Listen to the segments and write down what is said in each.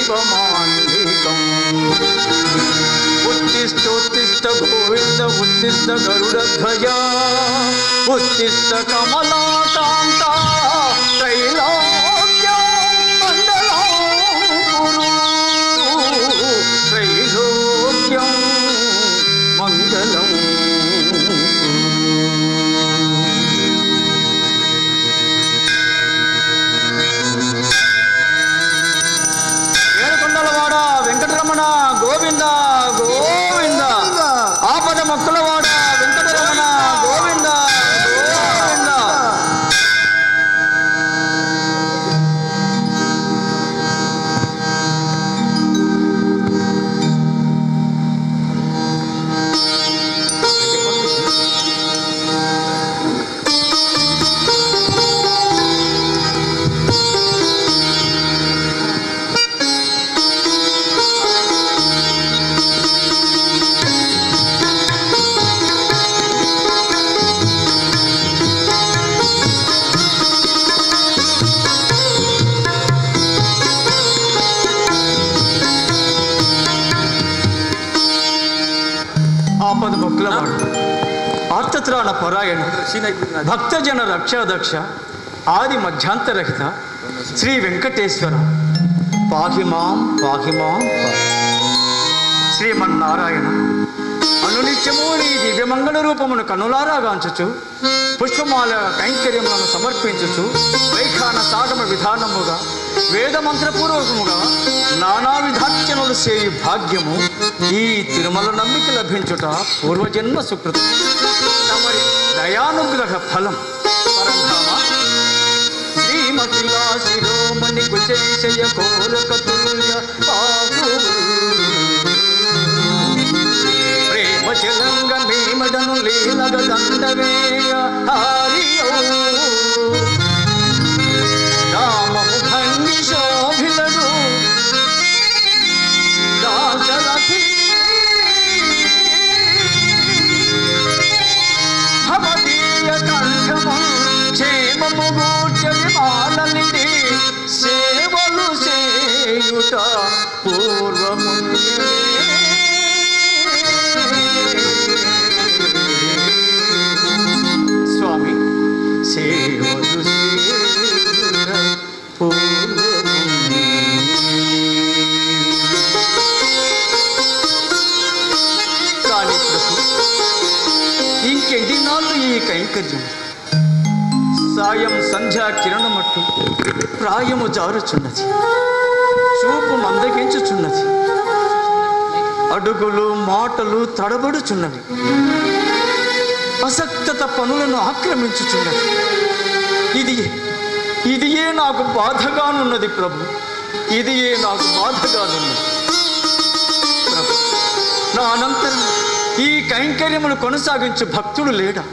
దీపమాన్వికం ఉత్తిష్టోత్తిష్ట గోవింద ఉత్తిష్ట గరుడధ్వజ ఉత్తిష్ట కమలాకాంత త్రైలోక్యం మంగళం కురు త్రైలోక్యం మంగళం. ఏడుకొండలవాడ వెంకటరమణ గోవింద గోవింద ఆపద మొక్కులవాడ వెంకటరమణ గోవింద గోవింద. ఆపద మొక్కులవాడు ఆర్తత్రాణ పరాయణ భక్తజన రక్షాదక్ష ఆది మధ్యాంతరహిత శ్రీ వెంకటేశ్వర పాహిమాం పాహిమాం. శ్రీమన్నారాయణ అనునిత్యము నీ దివ్యమంగళ రూపమును కనులారాగాంచుచు పుష్పమాల కైంకర్యములను సమర్పించుచు వైఖాన సాగమ విధానముగా వేదమంత్రపూర్వకముగా నానా విధార్చనలు చేయు భాగ్యము ఈ తిరుమల నమ్మిక లభించుట పూర్వజన్మ సుకృతం. తమరి దయానుగ్రహ ఫలం పరంధామ శ్రీమతిలా శిరోమణి కుశేషయ కోరకతుల్య ప్రేమ చలంగ మేమడను లీలగ దండవేయ హారియో రామము భంగి శోభిలడు దాశరథి భవదీయ కంఠము క్షేమము గూర్చని మాలనిది సేవలు చేయుట పూర్వముని స్వామి సేవలు చేయుట పూర్వముని. కానీ ప్రభు ఇంకెన్ని నాళ్ళు ఈ కైంకర్యం సాయం సంధ్యా కిరణమట్టు ప్రాయము జారుచున్నది, చూపు మందగించుచున్నది, అడుగులు మాటలు తడబడుచున్నవి, అసక్తత పనులను ఆక్రమించుచున్నది. ఇదియే నాకు బాధగానున్నది ప్రభు, ఇదియే నాకు బాధగానున్నది ప్రభు. నా అనంతరం ఈ కైంకర్యమును కొనసాగించు భక్తుడు లేడా,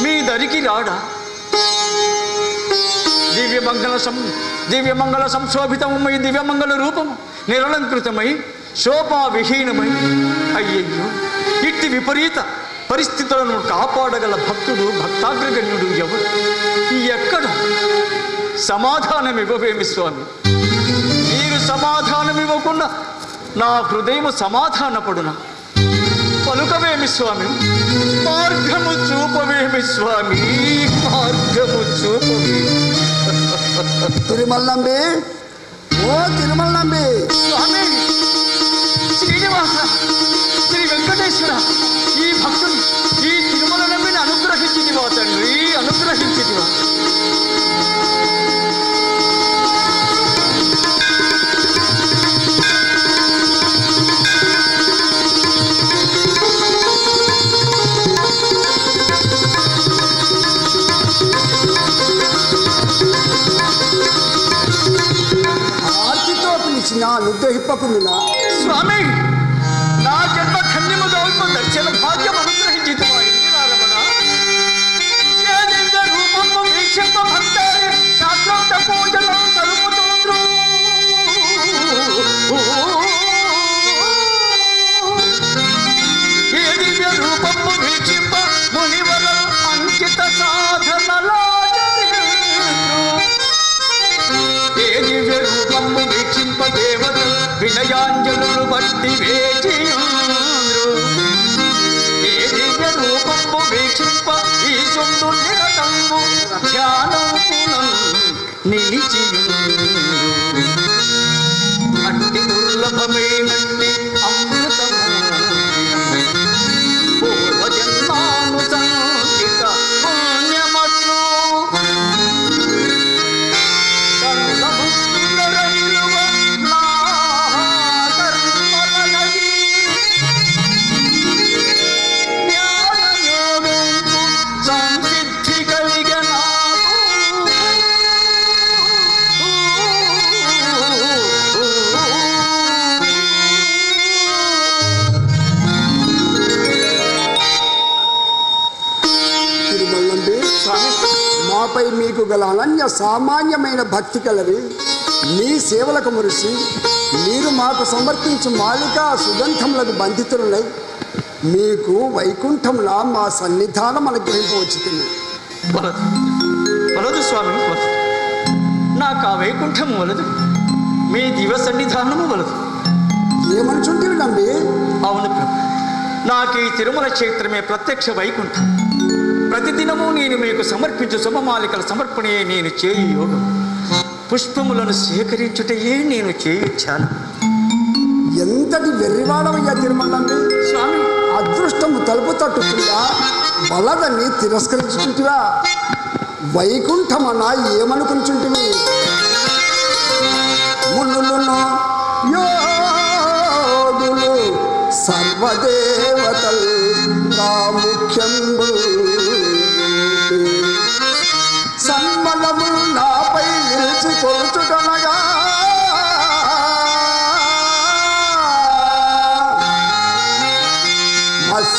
మీ దరికి రాడా? దివ్యమంగళ సంశోభితమై దివ్యమంగళ రూపము నిరలంకృతమై శోభావిహీనమై అయ్యయ్యో ఇట్టి విపరీత పరిస్థితులను కాపాడగల భక్తుడు భక్తాగ్రగణ్యుడు ఎవరు? ఎక్కడ? సమాధానమివ్వవేమి స్వామి? మీరు సమాధానమివ్వకుండా నా హృదయము సమాధానపడునా? పలుకవేమి స్వామి? మార్గము చూపవేమి స్వామి? మార్గము చూపవేమి? తిరుమల నంబి, ఓ తిరుమల నంబి, స్వామి శ్రీనివాస శ్రీ వెంకటేశ్వర, ఈ భక్తుని ఈ తిరుమల నంబిని అనుగ్రహించిదివా తండ్రి, అనుగ్రహించిదివా? అనుగ్రహింపకుండా స్వామి నా జన్మ ధన్యముగా దర్శన భాగ్యం అనుగ్రహించిదివా ఇందిరారమణ. రూపము వీక్షింప భక్తారే శాస్త్రోక్త పూజలు సరుపుతుండ్రు. ఏ దివ్య రూపము వీక్షింప మునివర అంకిత సాధనలా ఏ దివ్య రూపము వీక్షింప దేవతలు వినయాంజలు బట్టి వేచియుండ్రు ఏ దివ్య రూపము వీక్షింప ఈ సుందు నిరతంబు ధ్యానమునం నిలిచియుండ్రు అట్టి దుర్లభమైనట్టి అమృతము పూర్వజన్మాను సంచిత పుణ్యమట్లు సంసిద్ధి కలిగ మాపై మీకు గల అనన్య సామాన్యమైన భక్తి కలవి మీ సేవలకు మురిసి మీరు మాకు సమర్పించు మాలికా సుగంధములకు బంధితులై మీకు వైకుంఠంలా మా సన్నిధానం అనుగ్రహింపవచ్చుతుంది. వలదు స్వామి, వలదు. నాకు ఆ వైకుంఠము వలదు, మీ దివ సన్నిధానము వలదు. ఏమనుచుంటివి నంబి? అవును ప్రభు, నాకు ఈ తిరుమల క్షేత్రమే ప్రత్యక్ష వైకుంఠం. ప్రతిదినము నేను మీకు సమర్పించు శుభమాలికల సమర్పణయే నేను చేయు యోగం. పుష్పములను సేకరించుటయే నేను చేయు ధ్యానం. ఎంతటి వెర్రివాడవయ్యా తిరుమలంబి స్వామి! అదృష్టము తలుపు తట్టుతుందా బలదని తిరస్కరించుకుంటువా? వైకుంఠమన్నా ఏమనుకుంటుంటివి? మునులను యోగులు సర్వదేవతలు ముఖ్యంబు సన్మనము నాపై నిలిచి కొలుచుటనగా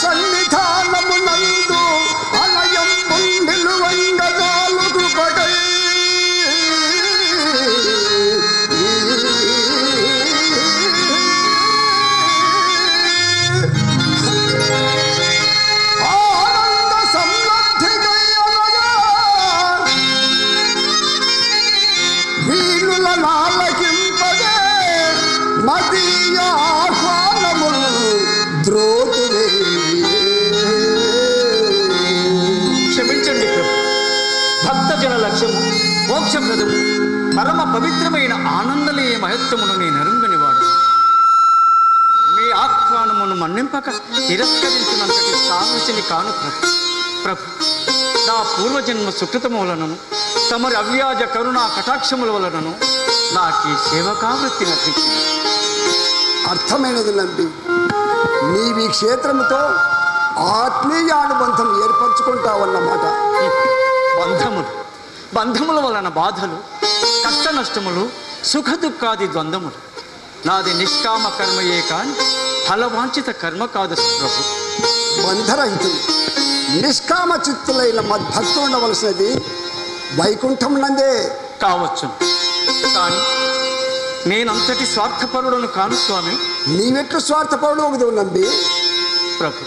సన్నిధానము నందు అలయం నిలువంగజాలు కృపడై ఆనంద సంలబ్ధికై అనగా వీణుల నాలకింపదే మదీయ ఆహ్వానములు ద్రోతువే. క్షమించండి ప్రభు, భక్తజన లక్ష్యము మోక్షప్రదము పరమ పవిత్రమైన ఆనందలయ మహత్వమును నేను అరుంగనివాడు. మీ ఆహ్వానమును మన్నింపక తిరస్కరించినంతటి సాహసిని కాను ప్రభు. ప్రభు, నా పూర్వజన్మ సుకృతములను తమరి అవ్యాజ కరుణా కటాక్షముల వలనను నాకు ఈ సేవకావృత్తి లభించింది. అర్థమైనది నంబి, నీవి క్షేత్రముతో ఆత్మీయానుబంధం ఏర్పరచుకుంటావన్నమాట. బంధముల వలన బాధలు, కష్ట నష్టములు, సుఖ దుఃఖాది ద్వంద్వములు. నాది నిష్కామ కర్మయే కాని ఫలవాంఛిత కర్మ కాదు ప్రభు. బంధరహితులు నిష్కామ చిత్తులైన మద్భక్తులు ఉండవలసినది వైకుంఠం నందే కావచ్చు. కానీ నేనంతటి స్వార్థపరుడను కాను స్వామి. నీవెట్లు స్వార్థపరుడు ఒకది నంబి? ప్రభు,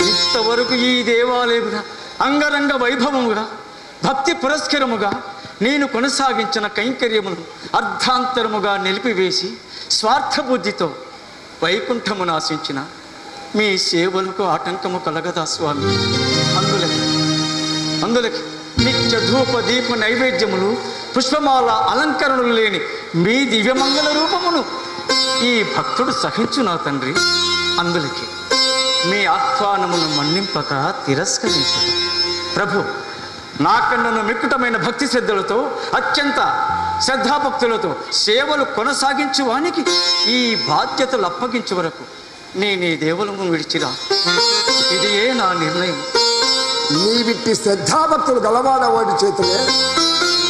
ఇంతవరకు ఈ దేవాలయముగా అంగరంగ వైభవముగా భక్తి పురస్కరముగా నేను కొనసాగించిన కైంకర్యమును అర్ధాంతరముగా నిలిపివేసి స్వార్థబుద్ధితో వైకుంఠమును ఆశించిన మీ సేవలకు ఆటంకము కలగదా స్వామి? అందులకి నిత్య ధూప దీప నైవేద్యములు, పుష్పమాల అలంకరణలు లేని మీ దివ్యమంగళ రూపమును ఈ భక్తుడు సహించునా తండ్రి? అందులకి మీ ఆహ్వానమును మన్నింపక తిరస్కరించదు. ప్రభు, నాకన్నను మిక్కుటమైన భక్తి శ్రద్ధలతో అత్యంత శ్రద్ధాభక్తులతో సేవలు కొనసాగించు వానికి ఈ బాధ్యతలు అప్పగించే వరకు నేను ఈ దేవులను విడిచిరా. ఇదియే నా నిర్ణయం. నీవిట్టి శ్రద్ధాభక్తులు గలవాడవాడి చేతులే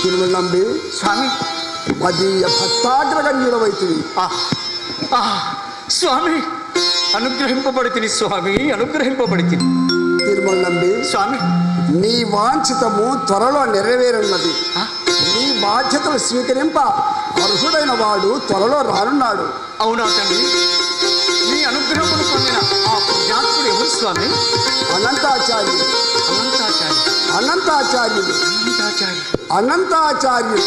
తిరుమలంబి స్వామి మదీయ భక్తాగ్రగణ్యుడవైతివి. స్వామి, అనుగ్రహింపబడితిని స్వామి, అనుగ్రహింపబడితిని. తిరుమలంబి స్వామి, నీ వాంఛితము త్వరలో నెరవేరున్నది. నీ బాధ్యతలు స్వీకరింప అర్హుడైన వాడు త్వరలో రానున్నాడు. అవునా తండ్రి? మీ అనుగ్రహమును పొందిన ఆ పుణ్యాత్ముడు ఎవరు స్వామి? అనంతాచార్య. అనంతాచార్యులు అనంతాచార్యులు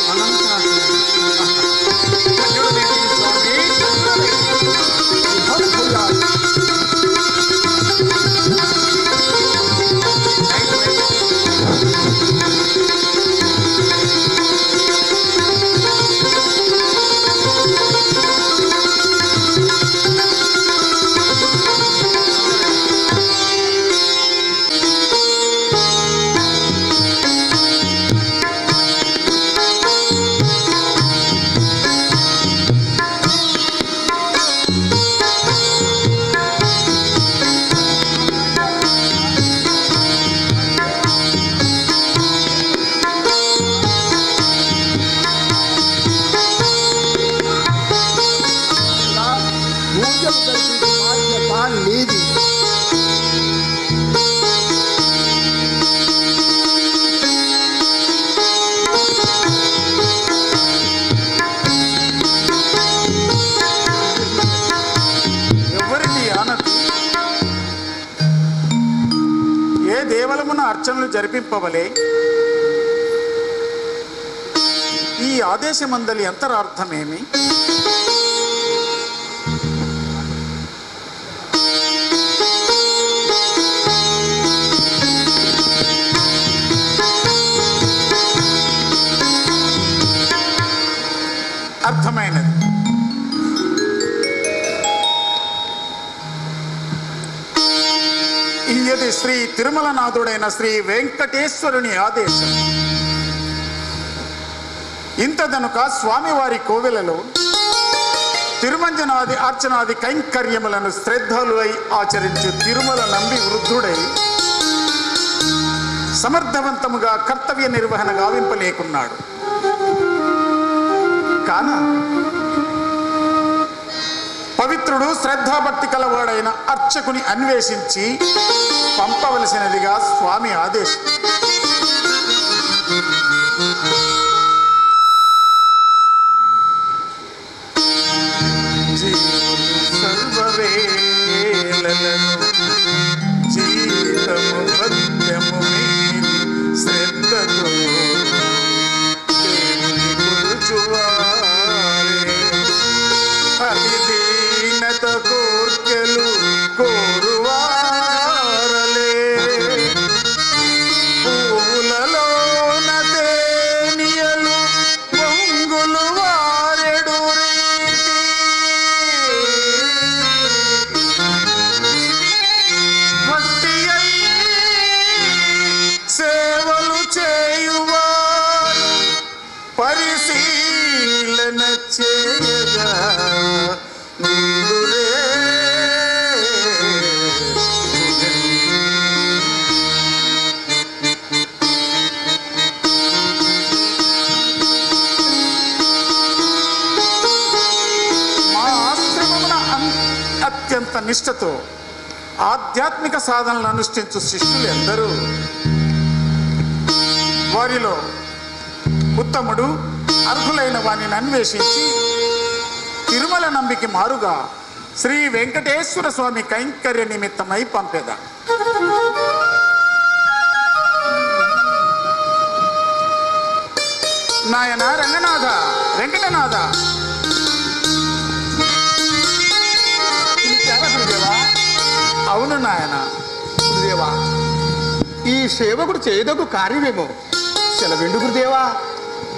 నీది. ఎవరిది ఆనతి? ఏ దేవలమున అర్చనలు జరిపింపవలే? ఈ ఆదేశమందలి అంతరార్థమేమి? అర్థమైనది. ఇది శ్రీ తిరుమలనాథుడైన శ్రీ వెంకటేశ్వరుని ఆదేశం. ఇంతదనుక స్వామివారి కోవెలలో తిరుమంజనాది అర్చనాది కైంకర్యములను శ్రద్ధలువై ఆచరించు తిరుమల నంబి వృద్ధుడై సమర్థవంతముగా కర్తవ్య నిర్వహణ గావింపలేకున్నాడు. కాన పవిత్రుడు శ్రద్ధాభక్తి కలవాడైన అర్చకుని అన్వేషించి పంపవలసినదిగా స్వామి ఆదేశం. సర్వవేళలను జీతము భద్యము మీది శ్రద్ధతో అతిదీనత కోర్కెలు కోరువారలే పూలలోన తేనియలు పొంగులు వారెడు రీతి భక్తి అయి సేవలు చేయువారు పరిశీలన చేయగా అత్యంత నిష్ఠతో ఆధ్యాత్మిక సాధనలు అనుష్ఠించు శిష్యులు ఎందరూ వారిలో ఉత్తముడు అర్హులైన వారిని అన్వేషించి తిరుమల నంబికి మారుగా శ్రీ వెంకటేశ్వర స్వామి కైంకర్య నిమిత్తమై పంపేద. నాయన రంగనాథ వెంకటనాథ, అవును నాయన. గురుదేవా, ఈ సేవకుడు చేయదగు కార్యమేమో సెలవిండు గురుదేవా.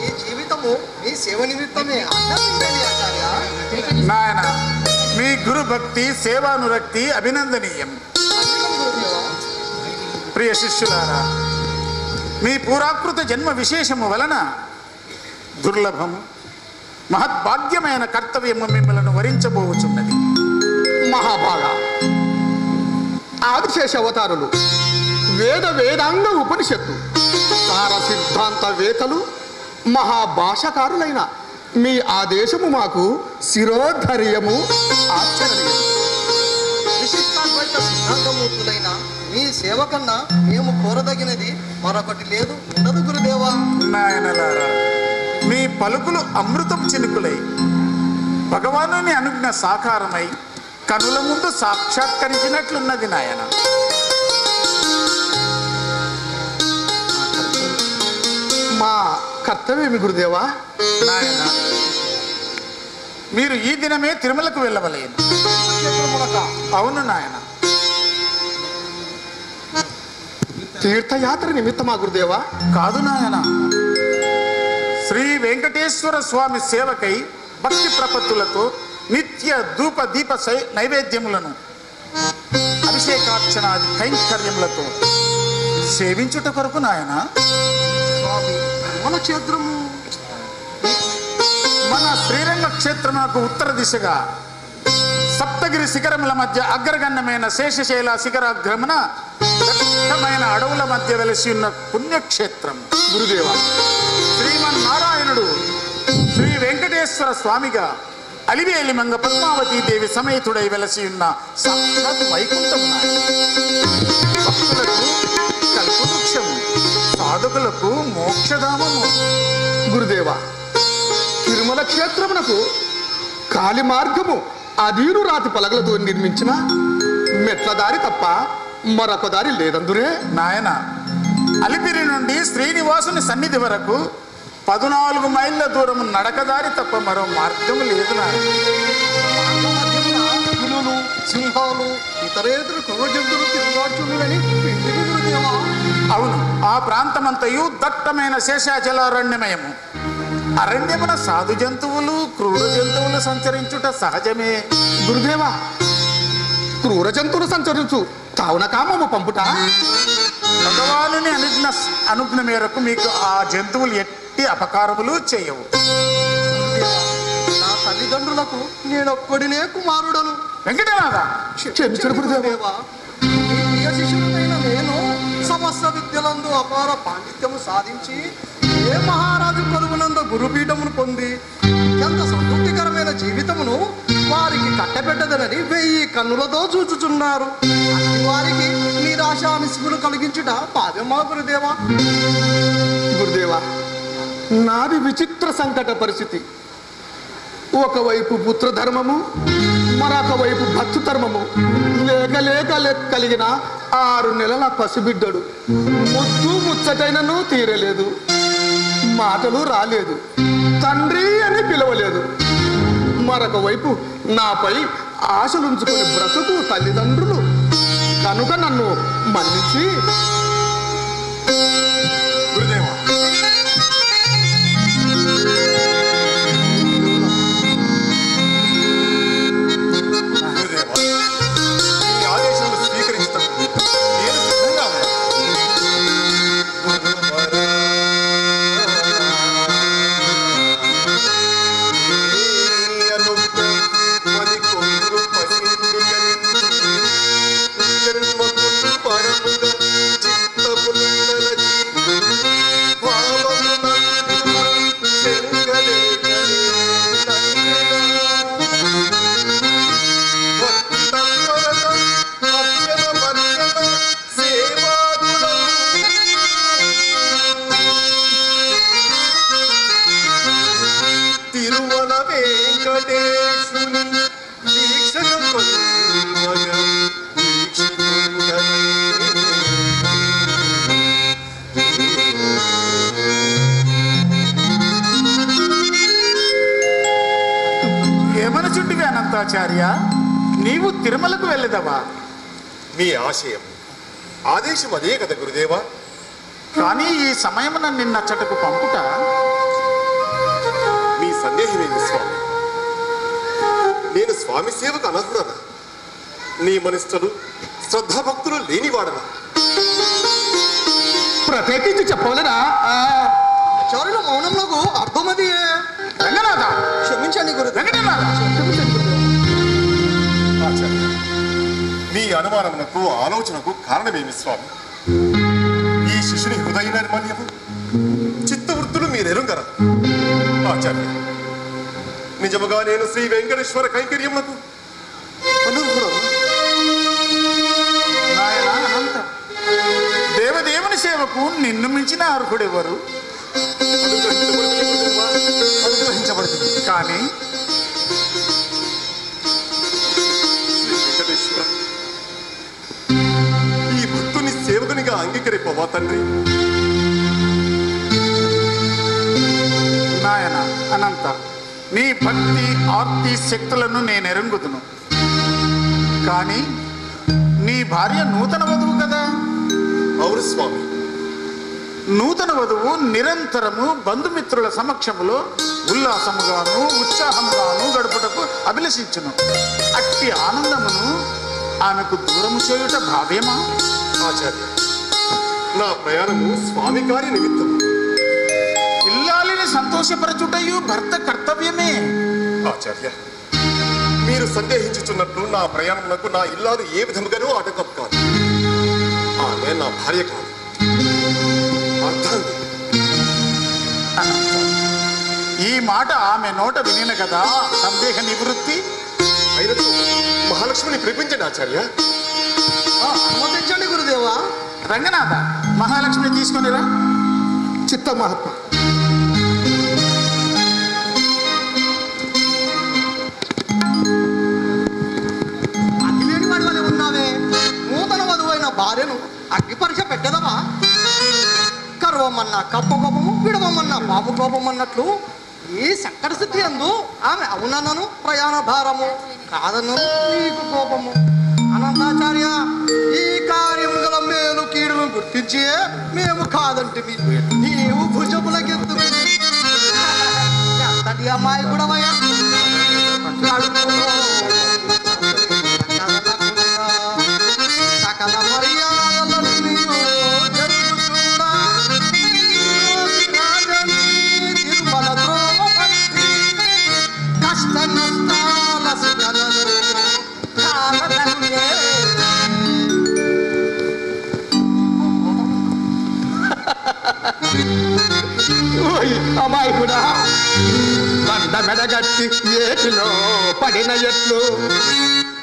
ఈ జీవితము మీ సేవ నిమిత్తమే. నాయన, మీ గురు భక్తి సేవానురక్తి అభినందనీయం. ప్రియ శిష్యులారా, మీ పూరాకృత జన్మ విశేషము వలన దుర్లభము మహద్భాగ్యమైన కర్తవ్యము మిమ్మలను వరించబోచున్నది. మహాభాగా, ఆదిశేష అవతారులు వేద వేదాంగ ఉపనిషత్తు సార సిద్ధాంత వేత్తలు మహాభాషకారులైన మీ ఆదేశము మాకు శిరోధర్యము ఆశ్చర్యము. విశిష్టాద్వైత సిద్ధాంతమూర్తులైన మీ సేవ కన్నా మేము కోరదగినది మరొకటి లేదు, ఉండదు గురుదేవా. నాయనలారా, మీ పలుకులు అమృతం చినుకులై భగవానుని అనుజ్ఞ సాకారమై కనుల ముందు సాక్షాత్కరించినట్లున్నది నాయన. కర్తవ్యమి గురుదేవా? నాయన, మీరు ఈ దినమే తిరుమలకు వెళ్ళవలేను. అవును నాయన. తీర్థయాత్ర నిమిత్తమా గురుదేవా? కాదు నాయన, శ్రీ వెంకటేశ్వర స్వామి సేవకై భక్తి ప్రపత్తులతో నిత్య ధూప దీప నైవేద్యములను అభిషేకార్చనాది కైంకర్యములతో సేవించుట కొరకు నాయన. స్వామి, మన క్షేత్రము మన శ్రీరంగ క్షేత్రమునకు ఉత్తర దిశగా సప్తగిరి శిఖరముల మధ్య అగ్రగణ్యమైన శేషశైల శిఖరాగ్రమున దట్టమైన అడవుల మధ్య వెలసి ఉన్న పుణ్యక్షేత్రం. గురుదేవా, శ్రీమన్నారాయణుడు శ్రీ వెంకటేశ్వర స్వామిగా అలివేలి మంగ పద్మావతీ దేవి సమేతుడై వెలసి ఉన్న సాక్షాత్ వైకుంఠము. భక్తులకు కల్పవృక్షము, సాధకులకు మోక్షధామము. గురుదేవా, తిరుమల క్షేత్రమునకు కాలి మార్గము అదీరు రాతి పలకలతో నిర్మించిన మెట్ల దారి తప్ప మరొక దారి లేదందురే. నాయన, అలిపిరి నుండి శ్రీనివాసుని సన్నిధి వరకు 14 మైళ్ళ దూరం నడకదారి తప్ప మరో మార్గము లేదు నాయన. మార్గ మధ్యమున పులులు, సింహాలు, ఇతరేతర క్రూర జంతువులు తిరుగుబాటులని పిండికి గురుదేవా. అవును, ఆ ప్రాంతమంతయు దట్టమైన శేషాచలారణ్యమయము. అరణ్యమున సాధు జంతువులు, క్రూర జంతువులు సంచరించుట సహజమే. గురుదేవా, క్రూర జంతువులు సంచరించు తావున కామము పంపుట. భగవానుని అనుజ్ఞ మేరకు మీకు ఆ జంతువులు ఎట్టి అపకారములు చేయవు. గురుదేవా, నా తల్లిదండ్రులకు నేనొక్కడినే కుమారుడను. వెంకటనాథ, క్షమించడు గురుదేవా. మీ ప్రియ శిష్యుడైన నేను సమస్త విద్యలందు అపార పాండిత్యము సాధించి ఏ మహారాజు కొలువునందు గురుపీఠమును పొంది ఎంత సంతృప్తికరమైన జీవితమును వారికి కట్టబెట్టదనని 1000 కన్నులతో చూచుచున్నారు. అట్టి వారికి నిరాశ నిస్సులు కలిగించుట పాదమా గురుదేవా? గురుదేవా, నాది విచిత్ర సంకట పరిస్థితి. ఒకవైపు పుత్రధర్మము, మరొక వైపు భక్తుధర్మము లేక కలిగిన 6 నెలల పసిబిడ్డడు. ముద్దు ముచ్చటైనను తీరలేదు, మాటలు రాలేదు, తండ్రి అని పిలవలేదు. మరొక వైపు నాపై ఆశలుంచుకుని బ్రతుకు తల్లిదండ్రులు కనుక నన్ను మన్నించి గురుదేవా, ఈ ఆదేశాలు స్వీకరించడం నేను సిద్ధంగా తిరుమల వెంకటేశుని దీక్షగా కొలువగా దీక్షితుడనై. ఏమనుచుంటివి అనంతాచార్య, నీవు తిరుమలకు వెళ్ళదవా? మీ ఆశయం ఆదేశం అదే కదా గురుదేవా. కానీ ఈ సమయమున నిన్నచ్చటకు పంపుట మీ సందేహమేమి స్వామి? నేను స్వామి సేవకు అనర్హుడనా? నియమనిష్టలు శ్రద్ధాభక్తులు లేనివాడనా? ప్రత్యేకించి చెప్పవలనా? ఆచార్యుల మౌనములకు అర్థమది. రంగనాథ, క్షమించండి గురు. వెంకటనాథ, ఆచార్య, మీ అనుమానమునకు ఆలోచనకు కారణమేమి స్వామి? ఈ శిశుని హృదయ నిర్మల్యము చిత్తవృత్తులు మీరెరుంగరా? ఆచార్య, నిజముగా నేను శ్రీ వెంకటేశ్వర కైంకర్యమునకు అనర్హుడనా? నాయన అనంత, దేవదేవుని సేవకు నిన్ను మించిన అర్హుడెవరు? అనుగ్రహించబడుతుంది. కానీ శ్రీ వెంకటేశ్వర, ఈ భక్తుని సేవకునిగా అంగీకరిపవా తండ్రి? అనంత, నీ భక్తి ఆర్తి శక్తులను నేను ఎరుగుదును. కానీ నీ భార్య నూతన వధువు కదా? అవును స్వామి. నూతన వధువు నిరంతరము బంధుమిత్రుల సమక్షములో ఉల్లాసముగాను ఉత్సాహముగాను గడుపుటకు అభిలషించును. అట్టి ఆనందమును ఆమెకు దూరము చేయుట భావ్యమా? ఆచార్య, నా ప్రయాణము స్వామి గారి నిమిత్తం. ఇల్లాలిని సంతోషపరచుటయు భర్త కర్తవ్యమే. ఆచార్య, మీరు సందేహించుచున్నట్లు నా ప్రయాణమునకు నా ఇల్లాలు ఏ విధముగానూ ఆటంకం కాదు. ఆమె నా భార్య కాదు. అర్థాంగి. ఈ మాట ఆమె నోట వినిన కదా సందేహ నివృత్తి. అయినతో మహాలక్ష్మిని పిలిపించండి ఆచార్య. అనుమతించండి గురుదేవా. రంగనాథ, మహాలక్ష్మి తీసుకొనిరా. చిత్త మహాత్మ. అగ్గిలేని వాడి వల్ల ఉన్నావే. నూతన వధువైన భార్యను అగ్గి పరీక్ష పెట్టదవా? కరువమన్నా కప్ప కోపము, విడవమన్నా పాము కోపం అన్నట్లు ఈ సంకట స్థితి అందు ఆమె అవునను ప్రయాణ భారము, కాదను నీకు కోపము. అనంతాచార్య, ఈ కార్యం గల మేలు కీడును గుర్తించి మేము కాదంటివి. నీవు భుజములకెత్తుకు ఎంతటి అమ్మాయి కూడా సకల మర్యాదలను జరుగుతుందా తిరుమల ద్రోవపట్టి కష్ట నష్టాల సుఖలను అమ్మాయి కూడా బండ మెడగట్టి ఏటిలో పడిన ఎట్లు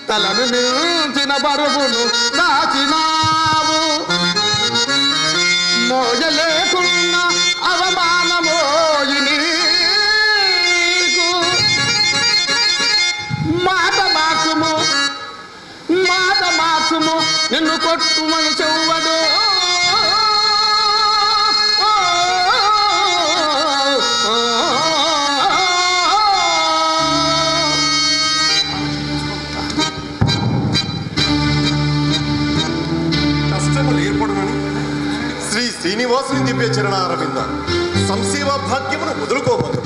తలను మించిన బరువును దాచినావు. మోయలేకున్న అవమానమోయి నీకు. మాట మార్చుము నిన్ను కొట్టుమని చెవ్వడు. కష్టములు ఏర్పడునని శ్రీ శ్రీనివాసుని దివ్య చరణారవింద సంసేవా భాగ్యమును వదులుకోమందు.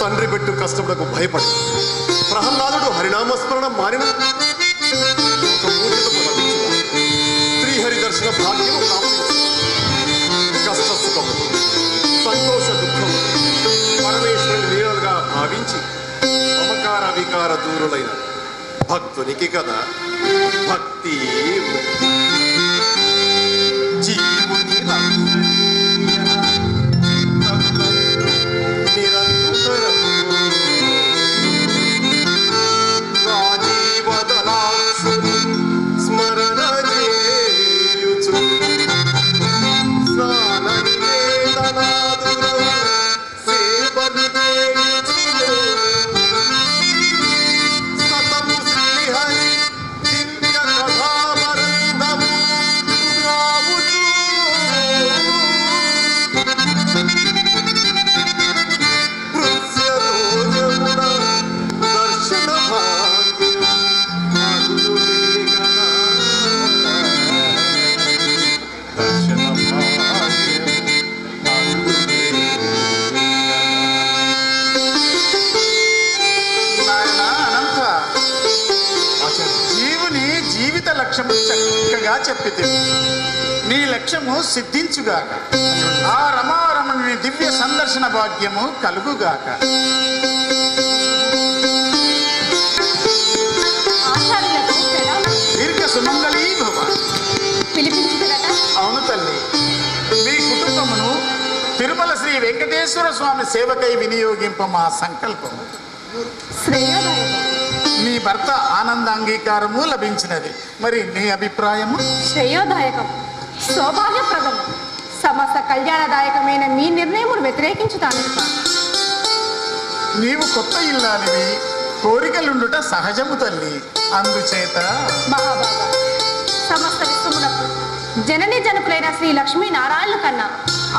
తండ్రి పెట్టు కష్టములకు భయపడి ప్రహ్లాదుడు హరినామస్మరణం మారిన శ్రీహరి దర్శన భాగ్యము కష్ట సుఖము సంతోష దుఃఖము పరమేశ్వరుని లీలలుగా భావించి మమకార వికార దూరులైన భక్తునికి కదా భక్తి జీవుని స్మరణ చేయుచు స్నాన నివేదనాదులు సేవలు చేయుచు సతము శ్రీహరి దివ్య కథావరందము రావుచు కృష్యరోజమున దర్శన భాగ్యం దర్శన భాగ్యం నాయన అనంత, జీవుని జీవిత లక్ష్యము చక్కగా చెప్పితే నీ లక్ష్యము సిద్ధించుగాక. ఆ రమారమణుని దివ్య సందర్శన భాగ్యము కలుగుగాక. దీర్ఘ సుమంగళీ భవ. అవును తల్లి, మీ కుటుంబమును తిరుమల శ్రీ వెంకటేశ్వర స్వామి సేవకై వినియోగింప మా సంకల్పం. మీ భర్త ఆనంద అంగీకారము లభించినది. మరి నీ అభిప్రాయము? శ్రేయోదాయకం, సౌభాగ్యప్రదం, సమస్త కళ్యాణదాయకమైన మీ నిర్ణయమును వ్యతిరేకించుతాను. నీవు కొత్త ఇల్లానివి, కోరికలుండుట సహజము తల్లి. అందుచేత మహాబాబా, సమస్త విశ్వమునకు జనని జనకులైన శ్రీ లక్ష్మీ నారాయణ కన్నా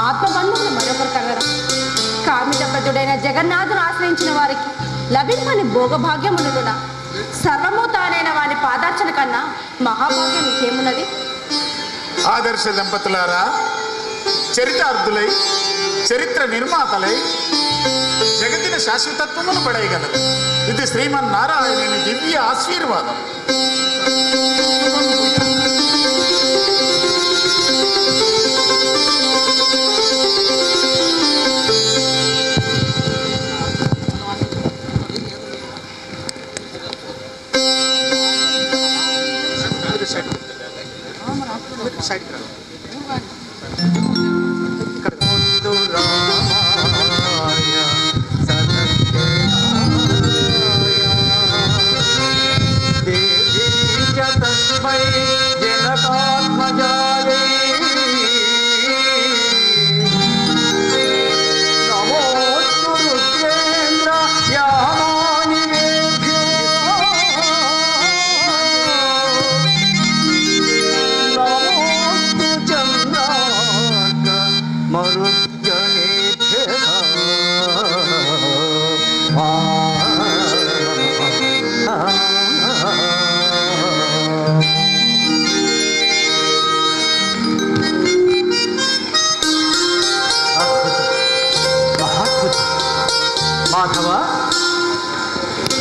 ఆత్మబంధువులు మరొకరు కలరా? కార్మిక భగవంతుడైన జగన్నాథును ఆశ్రయించిన వారికి లభింపని భోగభాగ్యములున సర్వము తానైన వాని పాదార్చన కన్నా మహాభాగ్యం ఇంకేమున్నది? ఆదర్శ దంపతులారా, చరితార్థులై చరిత్ర నిర్మాతలై జగతిన శాశ్వతత్వమును పడేయగలరు. ఇది శ్రీమన్నారాయణుని దివ్య ఆశీర్వాదం.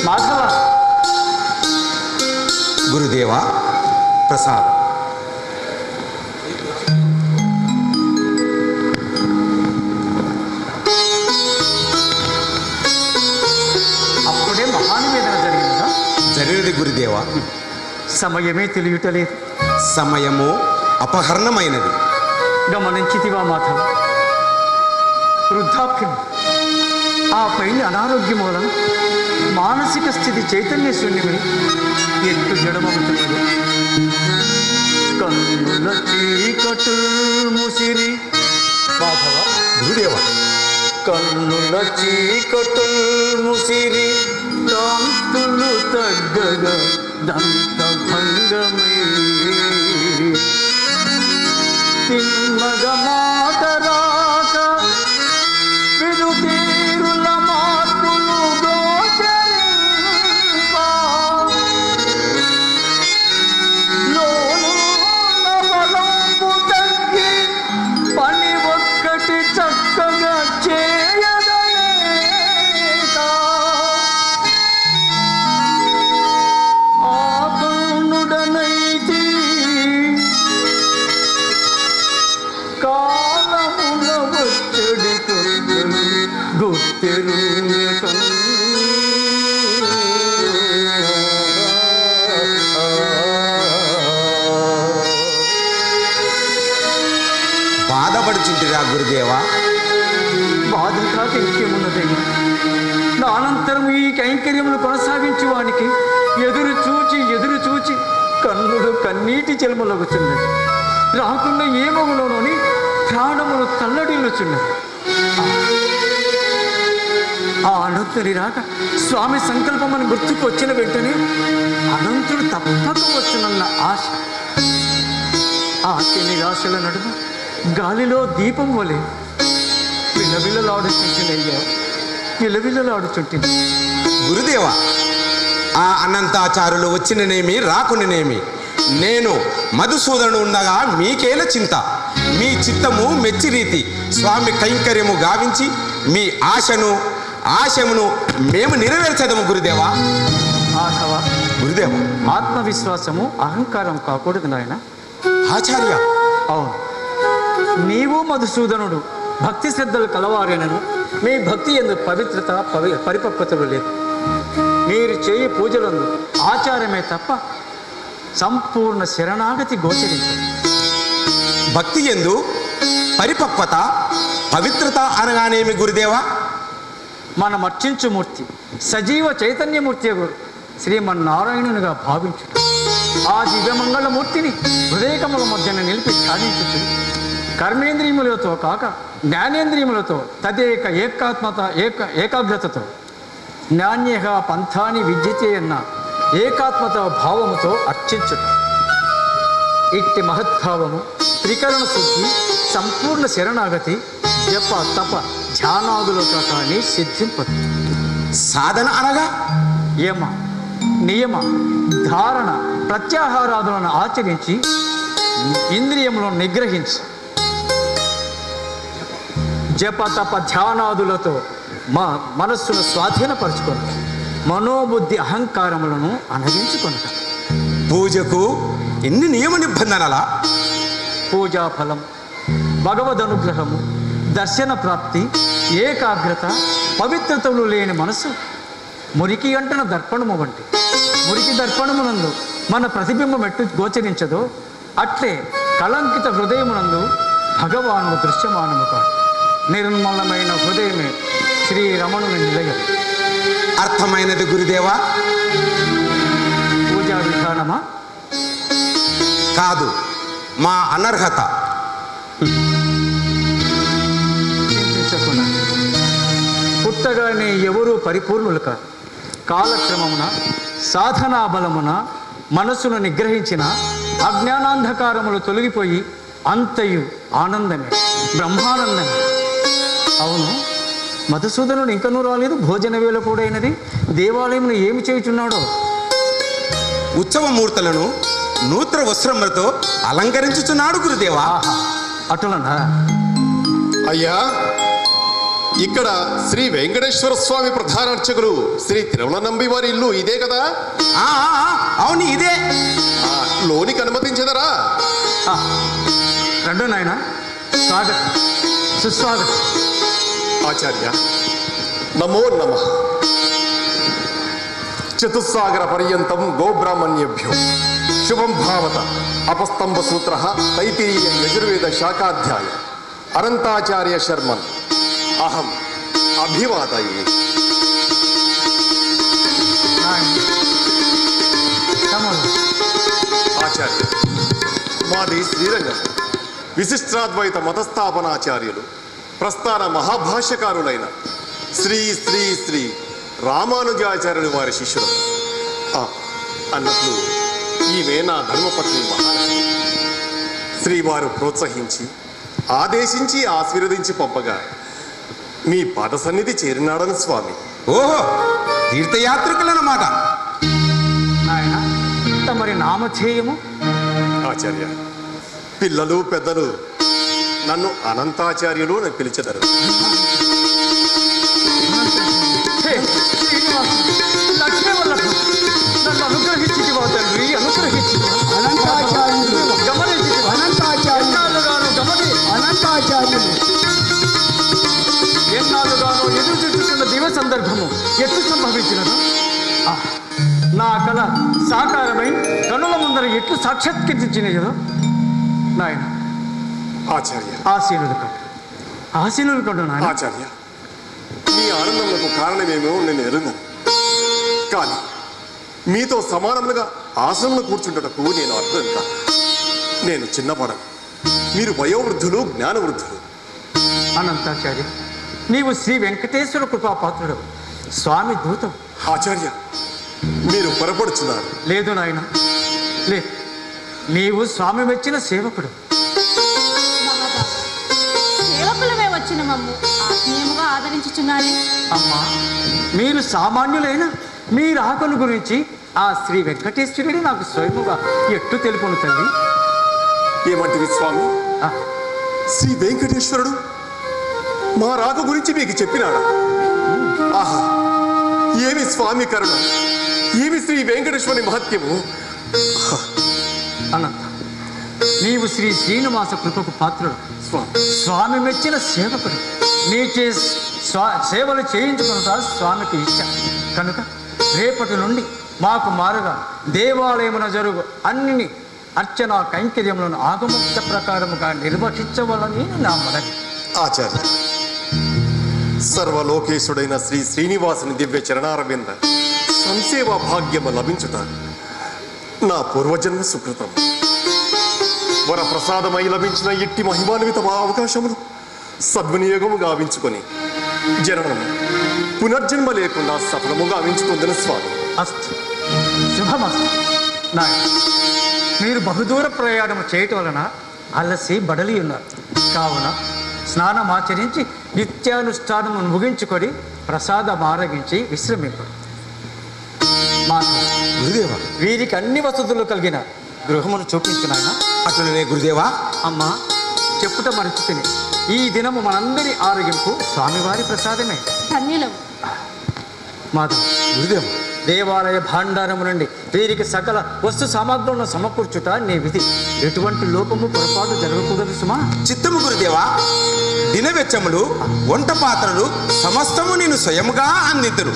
మాధవ, గురుదేవా ప్రసాదం. అప్పుడే మహానివేదన జరిగిందా? జరిగినది గురుదేవా. సమయమే తెలియటలేదు. సమయము అపహరణమైనది. గమనించితివా మాధవ? వృద్ధాప్యం, ఆ పైన అనారోగ్యం వలన మానసిక స్థితి చైతన్య శూన్యమై ఎట్టు జడమవుతున్నది. కన్నుల చీకటుల్ ముసిరి మాధవ, గురుదేవా, కన్నుల చీకటుల్ ముసిరి కాంతులు తగ్గగా దంత భంగమై తిన్నగ మాటరాక విడుతీరుల మార్పులు గోచరింప లోనున్న బలంపు తగ్గి పని ఒక్కటి చక్కగా చేయగలేక ఆపన్నుడనైతి కాలముల వచ్చడి కొద్దలు గుర్తెరుగటం. బాధపడుచుంటిరా గురుదేవా? బాధ కాక ఇంకేమున్నదయ్యా? నా అనంతరం ఈ కైంకర్యములు కొనసాగించు వానికి ఎదురు చూచి కన్నుడు కన్నీటి చెలుమలగుచున్నది. రాకుండా ఏమగులోని ప్రాణములు తల్లడిల్లుచున్నది. ఆ అనంతుని రాక స్వామి సంకల్పమని గుర్తుకు వచ్చిన వెంటనే అనంతుడు తప్పక వచ్చునన్న ఆశ. ఆశ నిరాశల నడుమ గాలిలో దీపం వలె విలవిలలాడుచుంటినయ్యా, విలవిలలాడుచుంటిని. గురుదేవా, ఆ అనంతాచారులు వచ్చిననేమి రాకునేమి నేను మధుసూదనుడు ఉండగా మీకేల చింత. మీ చిత్తము మెచ్చి రీతి స్వామి కైంకర్యము గావించి మీ ఆశమును మేము నెరవేర్చదము గురుదేవా. ఆశవ, గురుదేవా, ఆత్మవిశ్వాసము అహంకారం కాకూడదు నాయన. ఆచార్య, అవును, నీవు మధుసూదనుడు భక్తి శ్రద్ధలు కలవారేనను మీ భక్తి ఎందు పవిత్రత పరిపక్వతలు లేదు. మీరు చేయి పూజలందు ఆచారమే తప్ప సంపూర్ణ శరణాగతి గోచరించదు. భక్తి యందు పరిపక్వత పవిత్రత అనగానేమి గురుదేవా? మనం అర్చించు మూర్తి సజీవ చైతన్యమూర్తి శ్రీమన్నారాయణునిగా భావించుట. ఆ దివ్యమంగళమూర్తిని హృదయకముల మధ్యన నిలిపి ధ్యానించుచు కర్మేంద్రియములతో కాక జ్ఞానేంద్రియములతో తదేక ఏకాగ్రతతో నాణ్యక పంథాని విద్యతే అన్న ఏకాత్మత భావముతో అర్చించుట. ఇట్టి మహద్భావము, త్రికరణ శుద్ధి, సంపూర్ణ శరణాగతి, జప తప ధ్యానాదులతో కానీ సిద్ధింపదు. సాధన అనగా యమ నియమ ధారణ ప్రత్యాహారాదులను ఆచరించి ఇంద్రియములను నిగ్రహించి జప తప ధ్యానాదులతో మనస్సును స్వాధీనపరచుకొని మనోబుద్ధి అహంకారములను అనగించుకొనుట. పూజకు ఎన్ని నియమ నిబంధనలా? పూజా ఫలం, భగవద్ అనుగ్రహము, దర్శన ప్రాప్తి, ఏకాగ్రత, పవిత్రతలు లేని మనసు మురికి అంటన దర్పణము వంటి. మురికి దర్పణమునందు మన ప్రతిబింబం ఎట్టు గోచరించదో అట్లే కళంకిత హృదయమునందు భగవానుడు దృశ్యమానము కాదు. నిర్మలమైన హృదయమే శ్రీరమణుని నిలయం. అర్థమైనది గురుదేవా. పూజా విధానమా? కాదు, మా అనర్హత. చింతించకుండా పుట్టగానే ఎవరూ పరిపూర్ణులు కాదు. కాలక్రమమున సాధనా బలమున మనస్సును నిగ్రహించిన అజ్ఞానాంధకారములు తొలగిపోయి అంతయు ఆనందమే, బ్రహ్మానందమే. అవును, మధుసూదనుడు ఇంకనూ రాలేదు. భోజన వేళ కూడా అయినది. దేవాలయమును ఏమి చేయుచున్నాడో? ఉత్సవమూర్తులను నూతన వస్త్రములతో అలంకరించుచున్నాడు గురుదేవా. అటులనా? అయ్యా, ఇక్కడ శ్రీ వెంకటేశ్వర స్వామి ప్రధాన అర్చకులు శ్రీ తిరుమల నంబి వారి ఇల్లు ఇదే కదా? అవును, ఇదే. లోనికి అనుమతించదరా? రండు నాయన, స్వాగతం, సుస్వాగతం. ఆచార్య, నమో నమః. చతుస్సాగర పర్యంతం గోబ్రాహ్మణ్యేభ్యో శుభం భావత. అపస్తంభ సూత్ర తైతీయ యజుర్వేద శాఖాధ్యాయ అనంతాచార్య శర్మన్ అహం అభివాదయే. ఆచార్య, మాది శ్రీరంగం. విశిష్టాద్వైత మతస్థాపనాచార్యులు, ప్రస్థాన మహాభాష్యకారులైన శ్రీ శ్రీ శ్రీ రామానుజాచార్యులు వారి శిష్యులు. అన్నట్లు ఈమె నా ధర్మపత్ని మహాలక్ష్మి. శ్రీవారు ప్రోత్సహించి ఆదేశించి ఆశీర్వదించి పంపగా మీ పాద సన్నిధి చేరినాడని స్వామి. ఓహో, తీర్థయాత్రికులన్నమాట. ఆయన తమరి నామధేయము? ఆచార్య, పిల్లలు పెద్దలు నన్ను అనంతాచార్యులు అని పిలిచెదరు. లక్ష్మీ వల్లభ, నన్ను అనుగ్రహించితివా తండ్రి, అనుగ్రహించితివా. అనంతాచార్యులు, గమనించితివా. ఎన్నాళ్ళుగాను ఎన్నాళ్ళుగాను ఎదురు చూస్తున్న దివ్య సందర్భము ఎట్లు సంభవించినదో, నా కళ సాకారమై కనుల ముందర ఎట్లు సాక్షాత్కరించినదో నాయన. ఆచార్య, ఆశీనులు కడు నాయన. ఆచార్య, మీ ఆనందములకు కారణమేమో నేను ఎరుగను. కానీ మీతో సమానములుగా ఆసనంలో కూర్చుంటకు నేను అర్థం కాదు. నేను చిన్నపడను, మీరు వయోవృద్ధులు, జ్ఞానవృద్ధులు. అనంతాచార్య, నీవు శ్రీ వెంకటేశ్వర కృపాపాత్రుడు, స్వామి దూతం. ఆచార్య, మీరు పొరపడుచున్నారు. లేదు నాయన, లేదు. నీవు స్వామి మెచ్చిన సేవకుడు. సేవకులమే వచ్చిన మమ్ము ఆత్మీయముగా ఆదరించుచున్నారే. అమ్మా, మీరు సామాన్యులైన మీ రాకను గురించి ఆ శ్రీ వెంకటేశ్వరుడి నాకు స్వయముగా ఎట్లు తెలుపును తల్లి. ఏమంటివి స్వామి? శ్రీ వెంకటేశ్వరుడు మా రాక గురించి మీకు చెప్పినాడా? ఆహా, ఏమి స్వామి కరుణ, ఏమి శ్రీ వెంకటేశ్వరుని మహత్యము. అనంత, నీవు శ్రీ శ్రీనివాస కృపకు పాత్రుడు, స్వామి మెచ్చిన సేవకుడు. నీచే సేవలు చేయించుకున్నట స్వామికి ఇష్టం కనుక రేపటి నుండి మాకు మారుగా దేవాలయమున జరుగు అన్ని అర్చన కైంకర్యములను ఆగమోక్త ప్రకారముగా నిర్వహించవలని నా మనవి. ఆచార్య, సర్వలోకేశుడైన శ్రీ శ్రీనివాసుని దివ్య చరణారవింద సంసేవా భాగ్యము లభించుట నా పూర్వజన్మ సుకృతం. వరప్రసాదమై లభించిన ఇట్టి మహిమాన్విత అవకాశములు సద్వినియోగము గావించుకొని జననం పునర్జన్మ లేకుండా సఫలము గావించుకుందని స్వామి. అస్తు, శుభమస్తు. నాయన, మీరు బహుదూర ప్రయాణము చేయటం వలన అలసి బడలి ఉన్నారు కావున స్నానం ఆచరించి నిత్యానుష్ఠానము ముగించుకొని ప్రసాదం ఆరగించి విశ్రమింపడు. గురుదేవ, వీరికి అన్ని వసతులు కలిగిన గృహమును చూపించినాయన. అట్లనే గురుదేవా. అమ్మా, చెప్పుట మరచితిని. ఈ దినము మనందరి ఆరోగ్యంకు స్వామివారి ప్రసాదమే. ధన్యులం. మాధవ్, గురుదేవ, దేవాలయ భాండారము నుండి వీరికి సకల వస్తు సామగ్రులను సమకూర్చుట నీ విధి. ఎటువంటి లోపము పొరపాటు జరగకూడదు సుమా. చిత్తము గురుదేవా. దినవెచ్చములు, వంట పాత్రలు సమస్తము నేను స్వయముగా అందిద్దును.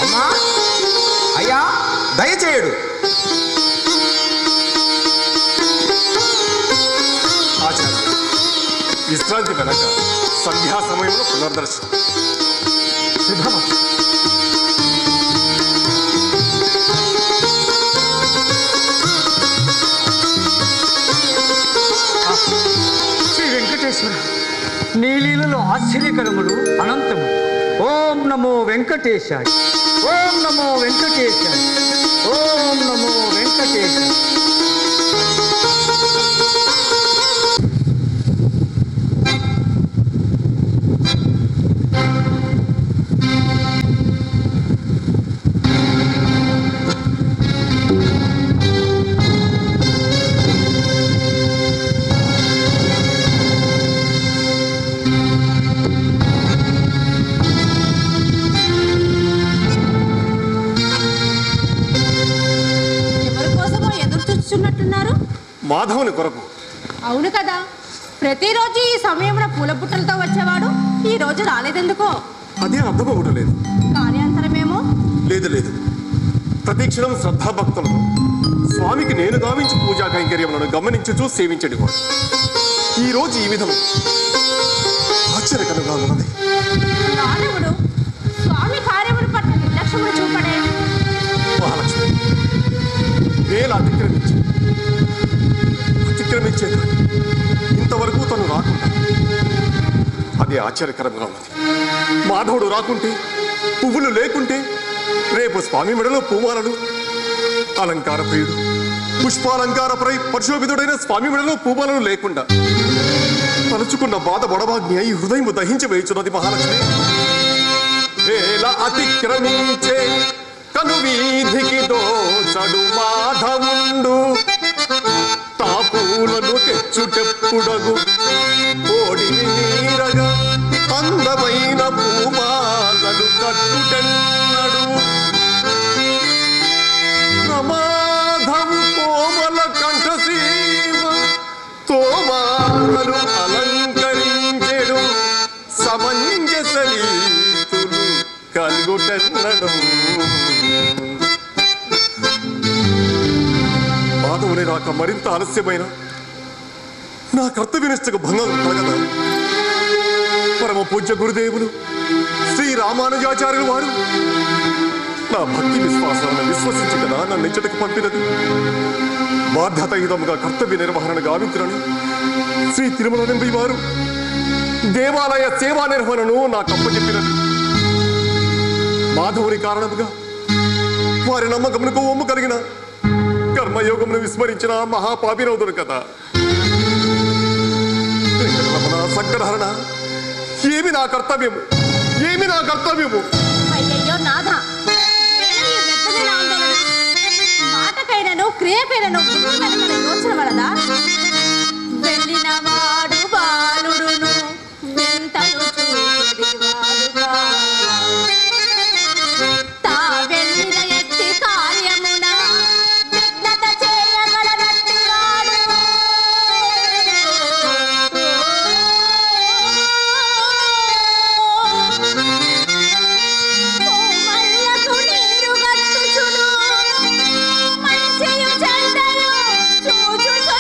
అమ్మా, అయ్యా, దయచేయడు. ఆచార్య, విశ్రాంతి వెనక సంధ్యా సమయంలో పునర్దర్శనం. శుభమ. శ్రీ వెంకటేశ్వర, నీ లీలలో ఆశ్చర్యకరములు అనంతము. ఓం నమో వెంకటేశాయ, ఓం నమో వెంకటేశాయ, ఓం నమో వెంకటేశాయ. మాధవుని కొరకు. అవును కదా, ప్రతిరోజు ఈ సమయంలో పూల బుట్టలతో వచ్చేవాడు ఈ రోజు రాలేదెందుకో? అదే అర్థమవడం లేదు. కార్యాంతరమేమో. లేదు లేదు, ప్రతిక్షణం శ్రద్ధాభక్తులను స్వామికి నేను గావించి పూజా కైంకర్యములను గమనించుచూ సేవించడి వాడు ఈ రోజు ఈ విధం ఆశ్చర్యకరంగా ఉన్నది. మానవుడు స్వామి కార్యముల పట్ల నిర్లక్ష్యములు చూపడే. మహాలక్ష్మి, వేల అతిక్రమించే ఇంతవరకు తను రాకుండా అదే ఆశ్చర్యకరంగా ఉన్నది. మాధవుడు రాకుంటే, పువ్వులు లేకుంటే, రేపు స్వామి మెడలో పూమాలను, అలంకార ప్రియుడు పుష్పాలంకార పరిశోభితుడైన స్వామి మెడలో పూమాలను లేకుండా తలుచుకున్న బాధ బొడవాగ్ని అయి హృదయం దహించి వేయుచున్నది. మహాలక్ష్మి, వేల అతిక్రమించే కను వీధికి దోచడు మాధవుండు, తాపూలను తెచ్చుటెప్పుడగు కోడిని నీరగా అందమైన పూమాలను కట్టుటెన్నడు. ప్రమాధవు కోమల కంఠసీమ తోమాలను అలంకరించెడు, సమంజసలీతులు కలుగుటెన్నడు. మాధవుని రాక మరింత ఆలస్యమైన నా కర్తవ్యనిష్టకు భంగం కలగదా? పరమ పూజ్య గురుదేవులు శ్రీ రామానుజాచార్యులు వారు నా భక్తి విశ్వాసాలను విశ్వసించి కదా నన్ను ఇచ్చటకు పంపినది. బాధ్యతాయుతముగా కర్తవ్య నిర్వహణ గావించునని శ్రీ తిరుమల నంబి వారు దేవాలయ సేవా నిర్వహణను నాకు అప్పచెప్పినది. మాధవుని కారణముగా వారి నమ్మకమునకు ఒమ్ము కలిగిన కర్మయోగమును విస్మరించిన మహాపాపినవుదును కదా. సంకటహరణ, ఏమి నా కర్తవ్యము, ఏమి నా కర్తవ్యము? అయ్యయ్యో నాథ, మాటకైనను క్రియకైనను యోచన వలదా? వెళ్ళిన వాడు బాలుడును వెంటను చూడివాడుగా, తా వెళ్ళిన ఎత్తి కార్యమున విఘ్నత చేయగలనట్టి వాడు. కోమళ్ళకు నీరు గట్టుచును, మంచియు చెడ్డయు చూచుచు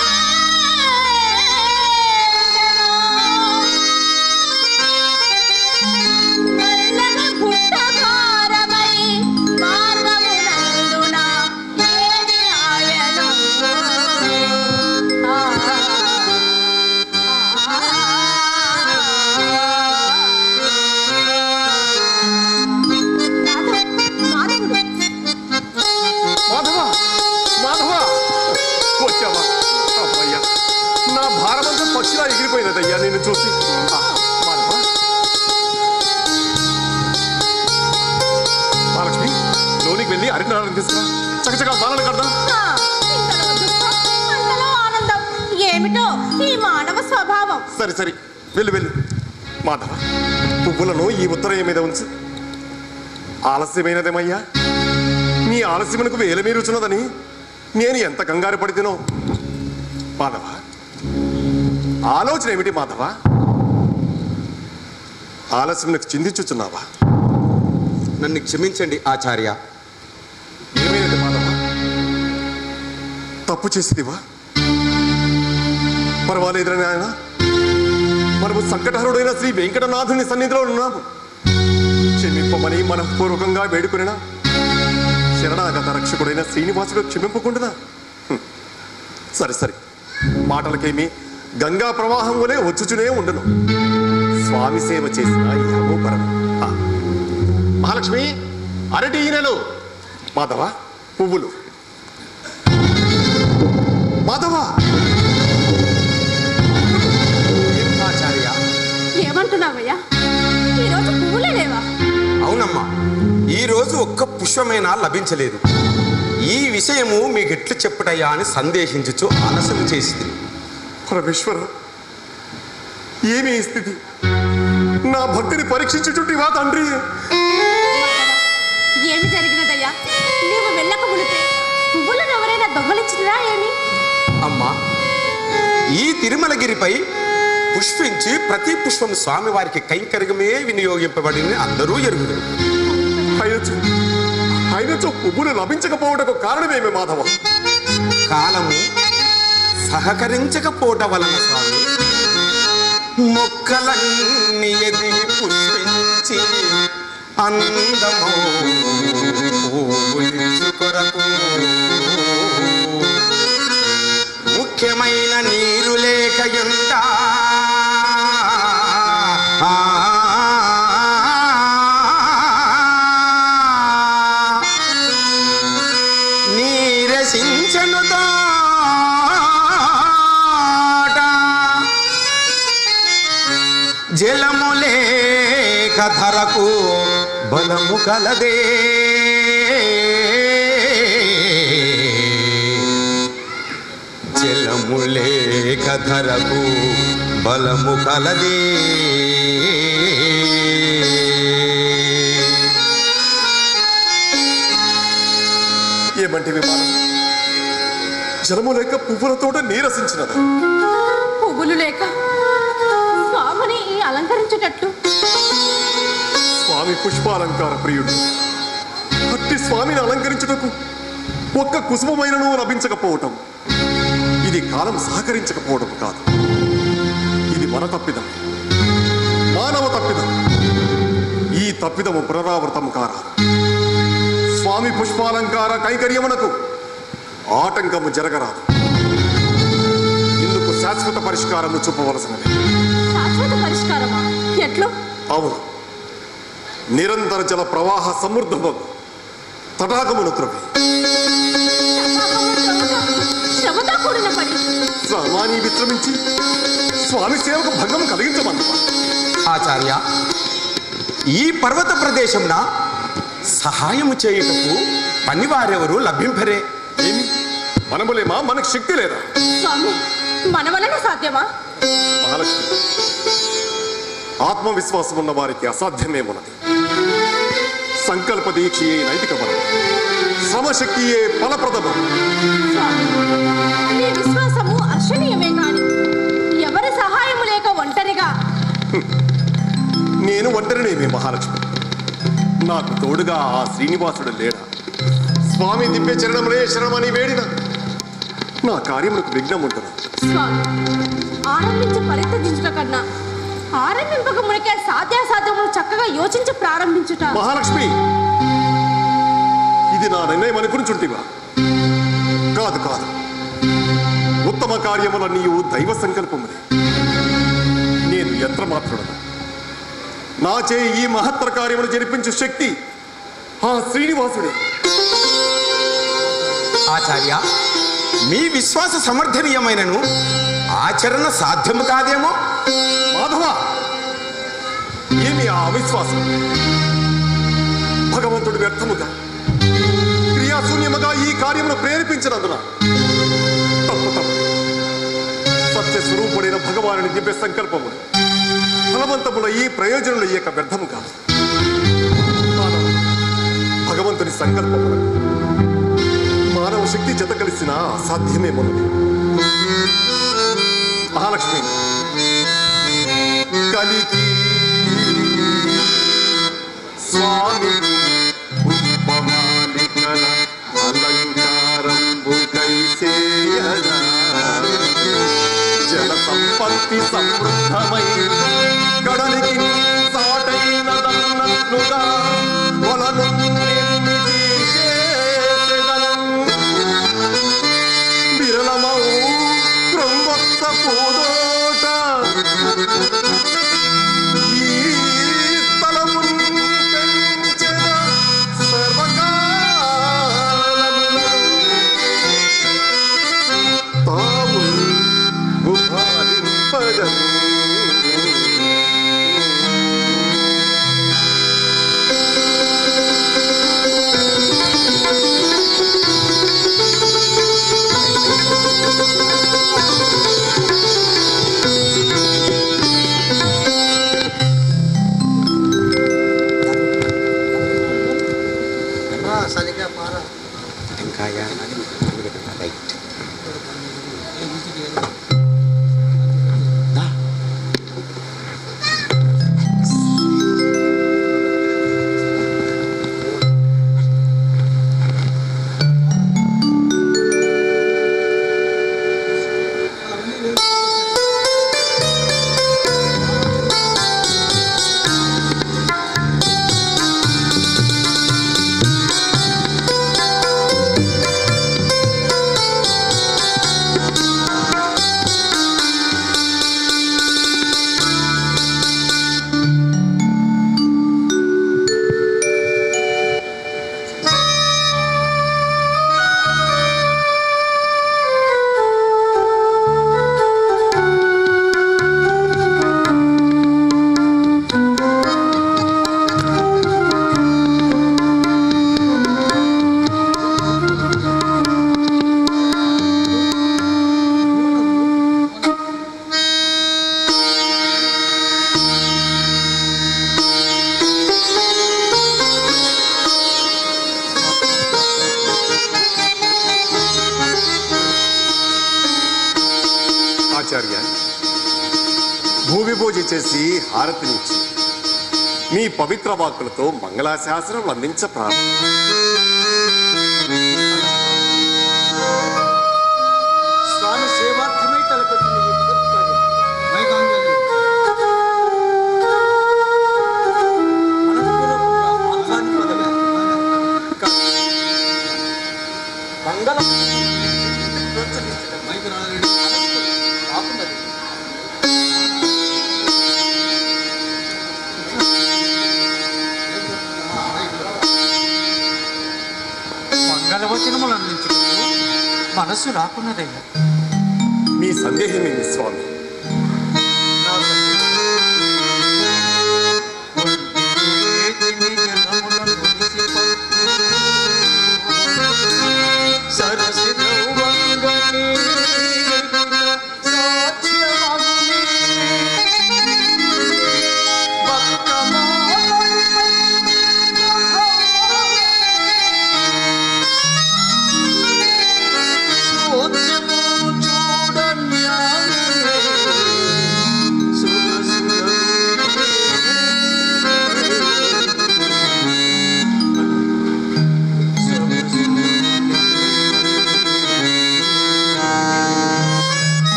మురిసిపోయినదయ్యా నేను చూసి. మాధవ, మహాలక్ష్మి, లోనికి వెళ్ళి అరినారాయణ తీసుకురా. చకచకా బాలను కడదాం. ఇంతలో దుఃఖం, అంతలో ఆనందం. ఏమిటో ఈ మానవ స్వభావం. సరే సరే, వెళ్ళు వెళ్ళు. మాధవ, పువ్వులను ఈ ఉత్తరయ్య మీద ఉంచు. ఆలస్యమైనదేమయ్యా, నీ ఆలస్యమునకు వేల మీరుచున్నదని నేను ఎంత కంగారు పడితేనో. మాధవ, ఆలోచన ఏమిటి మాధవ? ఆలస్యమునకు చిందించుచున్నావా? నన్ను క్షమించండి ఆచార్య. ఏమైనది మాధవ? తప్పు చేసేదివా? పర్వాలేదురా నాయన, మనము సంకటహరుడైన శ్రీ వెంకటనాథుని సన్నిధిలో ఉన్నాము. క్షమింపమని మనఃపూర్వకంగా వేడుకునినా శరణాగత రక్షకుడైన శ్రీనివాసుడు క్షమింపకుండా. సరే సరే, మాటలకేమి గంగా ప్రవాహం వలె వచ్చుచునే ఉండును. స్వామి సేవ చేసిన ఇహము పరము. మహాలక్ష్మి, అరటి ఈనెలు. మాధవ, పువ్వులు. మాధవ, ఆచార్య. ఏమంటున్నావయ్యా? ఈరోజు పువ్వులే లేవా? అవునమ్మా, ఈరోజు ఒక్క పుష్పమైనా లభించలేదు. ఈ విషయము మీకు ఎట్లు చెప్పుటయ్యా అని సందేహించుచు ఆలస్యం చేసింది. పరమేశ్వర, ఏమి ఈ స్థితి? నా భక్తిని పరీక్షించుచుంటివా తండ్రి? ఏమి జరిగినదయ్యా? నీవు వెళ్ళక మునిపే పువ్వులను ఎవరైనా దొంగలించినరా ఏమి? అమ్మా, ఈ తిరుమలగిరిపై పుష్పించి ప్రతి పుష్పం స్వామివారికి కైంకర్యమే వినియోగింపబడింది అందరూ ఎరుగుదురు. అయినచో పువ్వులు లభించకపోవటకు కారణమేమి మాధవ? కాలము సహకరించకపోవటం వలన స్వామి. మొక్కలన్నీ ఎదిగి పుష్పించి అందమో పువ్వులిచ్చు కొరకు ముఖ్యమైన నీరు లేకయుంటా నీరసించను జలము లేక ధరకు బలము కలదే. జలము లేక ధరకు బలము కలదే. ఏమంటివి మాధవ? జలము లేక పువ్వుల తోట నీరసించినది. పువ్వులు లేక స్వామిని అలంకరించేటట్లు. స్వామి పుష్పాలంకార ప్రియుడు. అట్టి స్వామిని అలంకరించుటకు ఒక్క కుసుమమైనను లభించకపోవటం ఇది కాలం సహకరించకపోవటం కాదు. ఇది మన తప్పిదం, మానవ తప్పిదం. ఈ తప్పిదము పునరావృతం కారాదు. స్వామి పుష్పాలంకార కైంకర్యమునకు ఆటంకము జరగరాదు. ఇందుకు శాశ్వత పరిష్కారము చూపవలసినది. శాశ్వత పరిష్కారమా? ఎట్లు? అవును, నిరంతర జల ప్రవాహ సమృద్ధము తటాకమును త్రవ్వి శ్రమతో కూడిన పని. సామాని విశ్రమించి స్వామి సేవకు భంగం కలిగించమన్నా. ఆచార్య, ఈ పర్వత ప్రదేశంన సహాయము చేయుటకు పనివారెవరు లభింపరే. ఏమి మనములేమా? మనకు శక్తి లేదా? స్వామి, మన వలన సాధ్యమా? మహాలక్ష్మి, ఆత్మవిశ్వాసం ఉన్న వారికి అసాధ్యమేమున్నది. సంకల్ప దీక్షయే నైతిక బలం, శ్రమశక్తియే ఫలప్రదం. స్వామి, నీ విశ్వాసము అర్షణీయమే కాని ఎవరి సహాయము లేక ఒంటరిగా. నేను ఒంటరినేమి మహాలక్ష్మి? నాకు తోడుగా ఆ శ్రీనివాసుడు లేడా? స్వామి దివ్య చరణములే శరణమని వేడిన నా కార్యములకు విఘ్నం ఉంటుంది. స్వామి, ఆరంభించి పరిత్యజించుట కన్నా ఆరంభింపక మునికే సాధ్యాసాధ్యములు చక్కగా యోచించి ప్రారంభించుట. మహాలక్ష్మి, ఇది నా నిర్ణయం అనుకునిచుంటివా? కాదు కాదు, ఉత్తమ కార్యముల నీవు దైవ సంకల్పములే. నేను యంత్రమాత్రుడను. నా చే ఈ మహత్తర కార్యములు జరిపించు శక్తి ఆ శ్రీనివాసుడే. ఆచార్య, మీ విశ్వాస సమర్థనీయమైనను ఆచరణ సాధ్యము కాదేమో. భగవంతుడు వ్యర్థముగా క్రియాశూన్యముగా ఈ కార్యమును ప్రేరేపించినందున తప్పు సత్య స్వరూపుడైన భగవానుని దివ్య సంకల్పములు ఫలవంతముల ఈ ప్రయోజనములు ఈ యొక్క వ్యర్థముగా భగవంతుని సంకల్పములకు మానవ శక్తి జత కలిసిన అసాధ్యమే మనది. మహాలక్ష్మి కలికి స్వామి పుష్పమాలికల అలంకారంబు కైసేయగా జల సంపత్తి సమృద్ధమై గడలికి సాటైనదన్నట్లుగా కొలను నిర్మితి చేసెదన్. విరళమౌ క్రొంగొత్త పూదోట ఈ స్థలమున్ పెంచెద సర్వకాలమున తామున్ గుభాలింపగన్. సరిగ్గా పారా రైట్. ఆచార్య, భూమి పూజ చేసి హారతినిచ్చి మీ పవిత్ర వాక్కులతో మంగళాశాసనం అందించ ప్రారంభం. స్వామి సేవార్థమై తలపెట్టిన ఈ భక్తుడు మనఃపూర్వకంగా ఆహ్వానింపదగా మంగళం మంగళవచనములు అందించుకుంటూ మనసు రాకున్నదయ్యా. మీ సందేహమేమి స్వామి?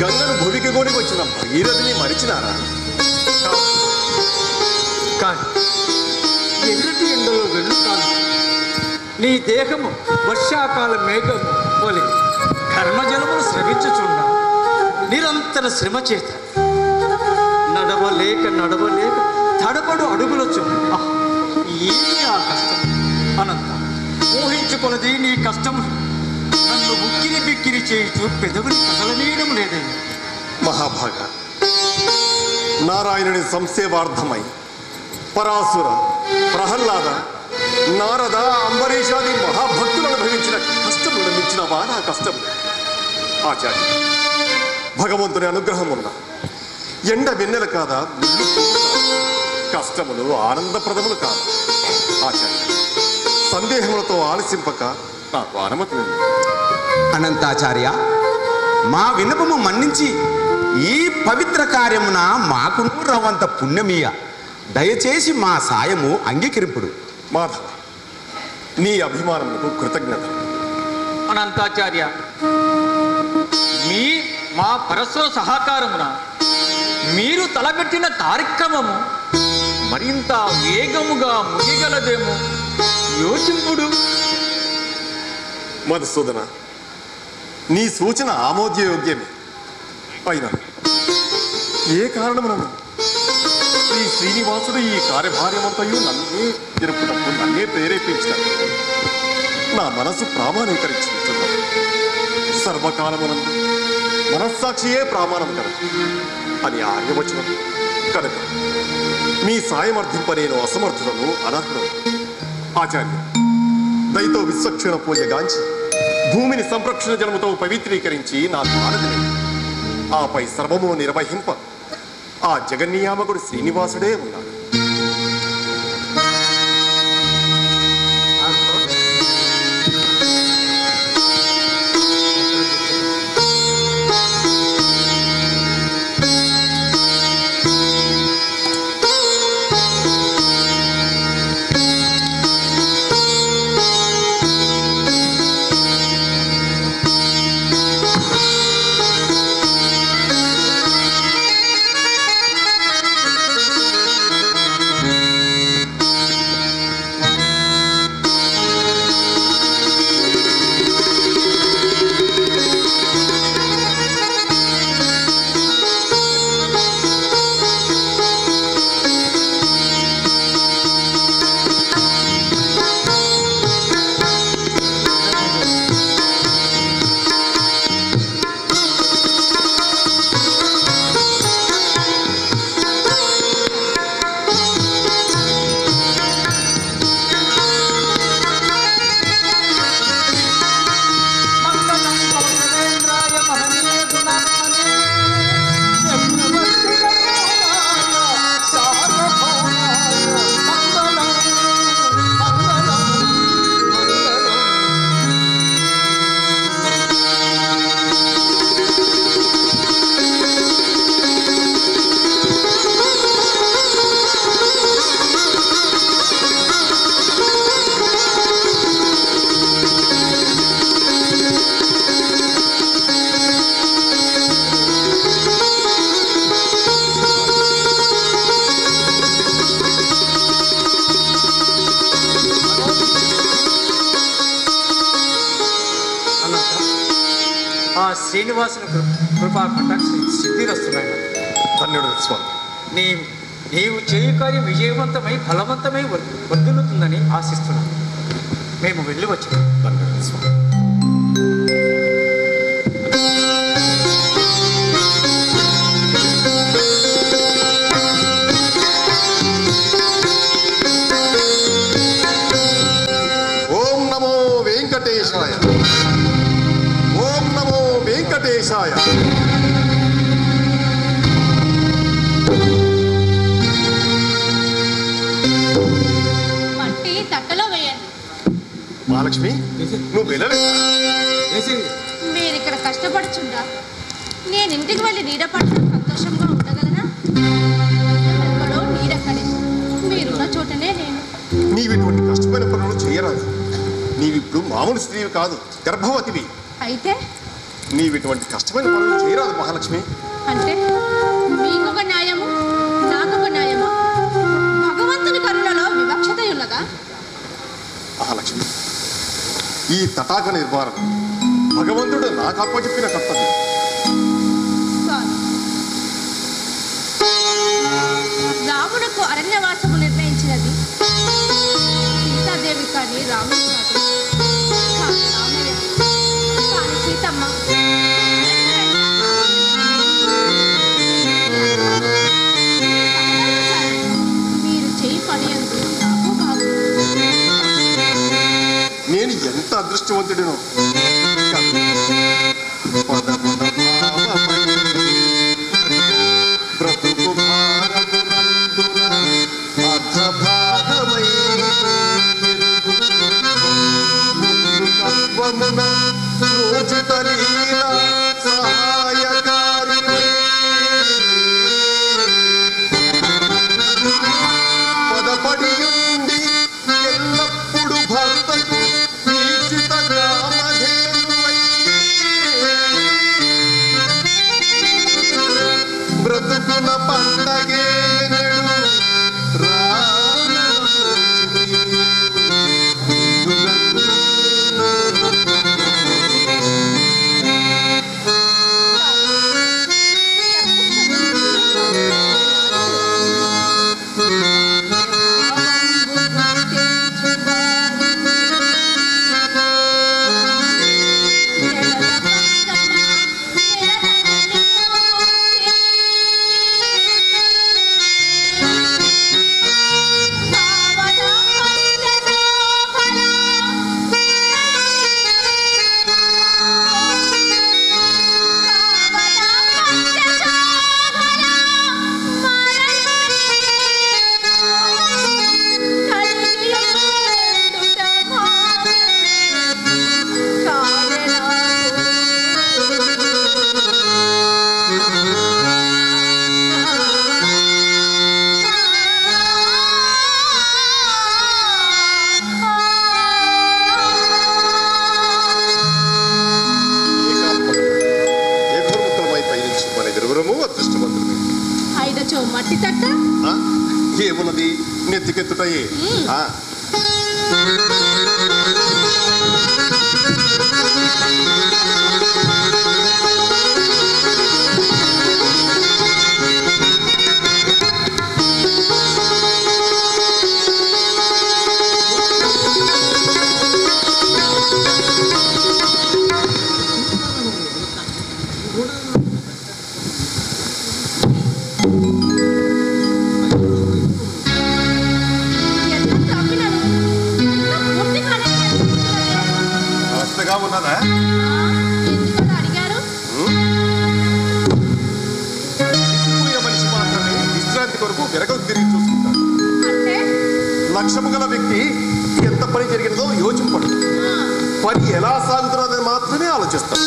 గంగను భూమికి గోడికి వచ్చిన భగీరథుని మరిచినారా? కానీ ఎదుటి ఎండలో వెళ్తాను. నీ దేహము వర్షాకాల మేఘము పోలి కర్మజలములు స్రవించుచున్నా నిరంతర శ్రమ చేత నడవలేక తడబడు అడుగులొచ్చు. ఏమి ఆ కష్టం అనంత ఊహించుకొనది నీ కష్టము. నన్ను ఉక్కిరి బిక్కిరి చేయుచు పెదవుని కదలనీయడం లేదయ్యా. మహాభాగ, నారాయణుని సంసేవార్థమై పరాసుర, ప్రహ్లాద, నారద, అంబరీషాది మహాభక్తులు అనుభవించిన కష్టములను మించినవా నా కష్టం? ఆచార్య, భగవంతుని అనుగ్రహం ఉన్న ఎండ వెన్నెల కాదా, ముళ్ళు పువ్వు కాదా, కష్టములు ఆనందప్రదములు కాదా? ఆచార్య, సందేహములతో ఆలసింపక నాకు అనుమతి ఉంది. అనంతాచార్య, మా విన్నపము మన్నించి ఈ పవిత్ర కార్యమున మాకు రవంత పుణ్యమీయ దయచేసి మా సాయము అంగీకరింపుడు. మాధవ, నీ అభిమానములకు కృతజ్ఞత. అనంతాచార్య, మా పరస్పర సహకారమున మీరు తలపెట్టిన కార్యక్రమము మరింత వేగముగా ముగిగలదేమో యోచింపుడు. మధుసూదన, నీ సూచన ఆమోదయోగ్యమే. అయినా ఏ కారణమునను శ్రీనివాసుడు ఈ కార్యభార్యమంతయు నన్నే జరుపుటకు నన్నే ప్రేరేపించాడు. నా మనసు ప్రామాణీకరించుకుంటున్నాను. సర్వకాలమునందు మనస్సాక్షియే ప్రామాణం కదా అని ఆర్యవచనం కనుక మీ సాయం అర్థింప నేను అసమర్థులను, అనర్హులను. ఆచార్య, దయతో విశ్వక్షణ పూజ గాంచి భూమిని సంరక్షణ జలముతో పవిత్రీకరించి నా భారతిని ఆపై సర్వము నిర్వహింప ఆ జగన్నియామకుడు శ్రీనివాసుడే ఉన్నాడు. శ్రీనివాసుని కృపా కటాక్ష సిద్ధిరస్తున్నాయి. ధన్యుడు స్వామి. నీవు చేయు కార్యం విజయవంతమై ఫలవంతమై వర్ధిల్లుతుందని ఆశిస్తున్నాను. మేము వెళ్ళి వచ్చాము. ధన్యుడు స్వామి. ఓం నమో వెంకటేశాయ. ఓం నమో వెంకటేశాయ. మట్టి తట్టలో వేయండి. మహాలక్ష్మి, నువ్వు వెళ్ళలేదు. మీరు ఇక్కడ కష్టపడుచుండా నేను ఇంటికి వెళ్ళి నీడ పట్టడం సంతోషంగా ఉండగలనా? ఎక్కడో నీడెక్కడే, మీరున్న చోటనే నేను. నీవు ఇటువంటి కష్టమైన పనులు చేయరాదు. నీవిప్పుడు మామూలు స్త్రీవి కాదు, గర్భవతివి. అయితే నీవు ఇటువంటి కష్టమైన పనులు చేయరాదు మహాలక్ష్మి. అంటే మీకొక న్యాయము, నాకొక న్యాయము? భగవంతుని కరుణలో వివక్షత ఉన్నదా? మహాలక్ష్మి, ఈ తటాక నిర్మాణం భగవంతుడు నాకు అప్పచెప్పిన కర్తవ్యం. రామునకు అరణ్యవాసము నిర్ణయించినది సీతాదేవి కానీ రాముడు కాదు. కానీ రామయ్య, కానీ సీతమ్మ పలుకుడును బ్రతుకు భారమునందున అర్ధభాగమై కత్వమున రోజిత లీల సహాయకారి పదపడియుండి ఎల్లప్పుడు భర్తకు ఈచిత గ్రామధేనువై బ్రతుకున పండగే నెడు మట్టి తట్ట ఏమున్నది నెత్తికెత్తుటాయి ఉన్నదా అడిగారు మనిషి మాత్రమే విశ్రాంతి కొరకు వెరగ తిరిగి చూసుకుంటాడు. లక్ష్యము గల వ్యక్తి ఎంత పని జరిగినదో యోచింపడు, పని ఎలా సాగుతున్నదని మాత్రమే ఆలోచిస్తాడు.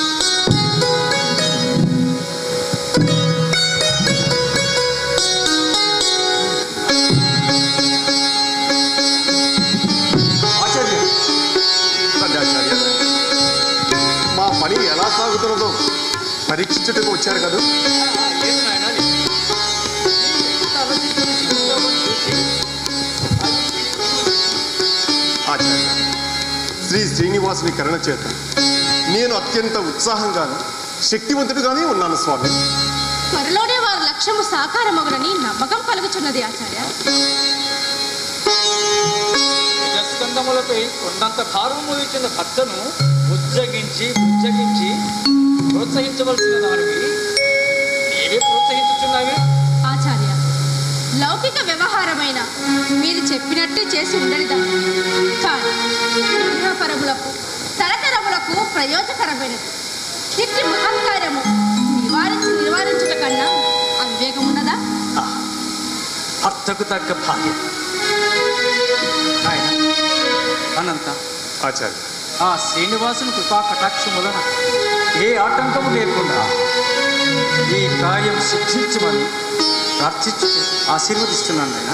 మా పని ఎలా సాగుతున్నదో పరీక్షించుటకు వచ్చారు కదా. ఆచార్య, శ్రీ శ్రీనివాసుని కరుణ చేత నేను అత్యంత ఉత్సాహంగాను శక్తివంతుడిగానే ఉన్నాను స్వామి. త్వరలోనే వారి లక్ష్యము సాకారమగునని నమ్మకం కలుగుతున్నది ఆచార్య. స్కందములపై కొండంత భారము ఇచ్చిన భర్తను ఉజ్జగించి ప్రోత్సహించవలసిన దానివి నీవే ప్రోత్సహించుచున్నావి. ఆచార్య, లౌకిక వ్యవహారమైన మీరు చెప్పినట్టే చేసి ఉండనిదా, కానీ గృహపరములకు తరతరములకు ప్రయోజకరమైనది. ఇట్టి మహత్కార్యము నివారించుట కన్నా అవివేకం ఉన్నదా? భర్తకు తగ్గ భార్య అనంత ఆచార్య, ఆ శ్రీనివాసుని కృపా కటాక్షములన ఏ ఆటంకము లేకుండా ఈ కార్యం సిద్ధించమని ప్రార్థించు ఆశీర్వదిస్తున్నాను ఆయన.